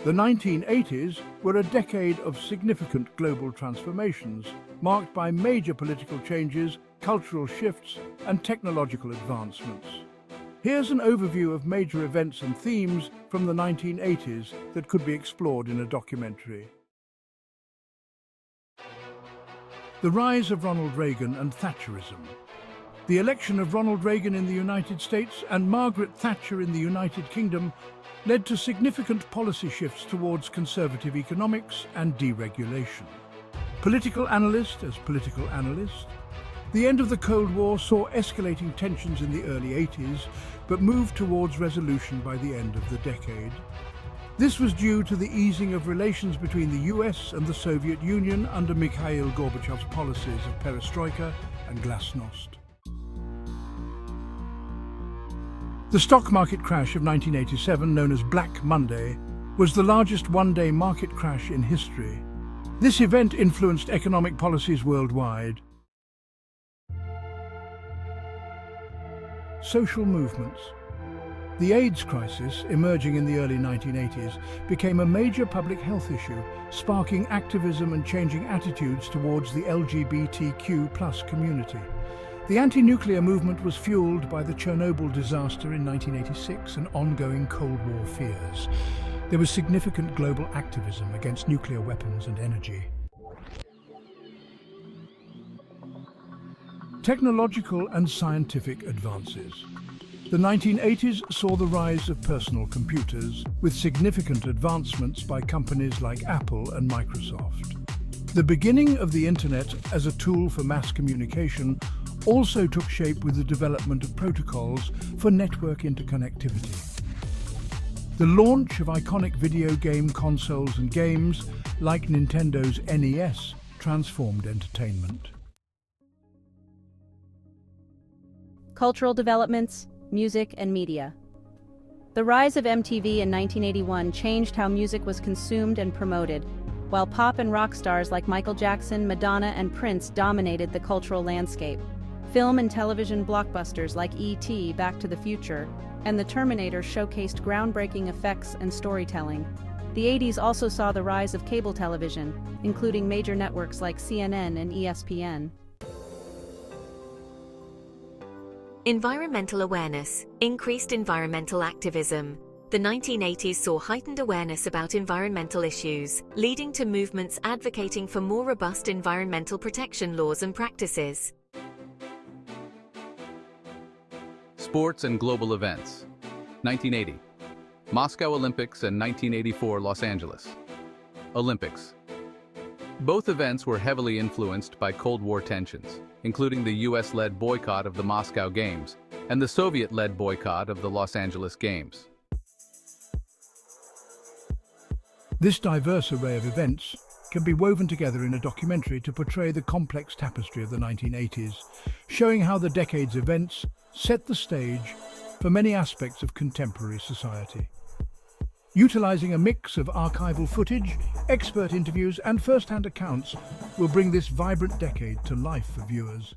The 1980s were a decade of significant global transformations, marked by major political changes, cultural shifts, and technological advancements. Here's an overview of major events and themes from the 1980s that could be explored in a documentary. The rise of Ronald Reagan and Thatcherism. The election of Ronald Reagan in the United States and Margaret Thatcher in the United Kingdom led to significant policy shifts towards conservative economics and deregulation. Political analyst, the end of the Cold War saw escalating tensions in the early 80s, but moved towards resolution by the end of the decade. This was due to the easing of relations between the US and the Soviet Union under Mikhail Gorbachev's policies of perestroika and glasnost. The stock market crash of 1987, known as Black Monday, was the largest one-day market crash in history. This event influenced economic policies worldwide. Social movements. The AIDS crisis, emerging in the early 1980s, became a major public health issue, sparking activism and changing attitudes towards the LGBTQ+ community. The anti-nuclear movement was fueled by the Chernobyl disaster in 1986 and ongoing Cold War fears. There was significant global activism against nuclear weapons and energy. Technological and scientific advances. The 1980s saw the rise of personal computers, with significant advancements by companies like Apple and Microsoft. The beginning of the Internet as a tool for mass communication also took shape with the development of protocols for network interconnectivity. The launch of iconic video game consoles and games, like Nintendo's NES, transformed entertainment. Cultural developments, music and media. The rise of MTV in 1981 changed how music was consumed and promoted, while pop and rock stars like Michael Jackson, Madonna, and Prince dominated the cultural landscape. Film and television blockbusters like E.T., Back to the Future, and The Terminator showcased groundbreaking effects and storytelling. The 80s also saw the rise of cable television, including major networks like CNN and ESPN. Environmental awareness, increased environmental activism. The 1980s saw heightened awareness about environmental issues, leading to movements advocating for more robust environmental protection laws and practices. Sports and global events. 1980. Moscow Olympics and 1984 Los Angeles. Olympics. Both events were heavily influenced by Cold War tensions, including the US-led boycott of the Moscow Games and the Soviet-led boycott of the Los Angeles Games. This diverse array of events can be woven together in a documentary to portray the complex tapestry of the 1980s, showing how the decade's events set the stage for many aspects of contemporary society. Utilizing a mix of archival footage, expert interviews, and first-hand accounts will bring this vibrant decade to life for viewers.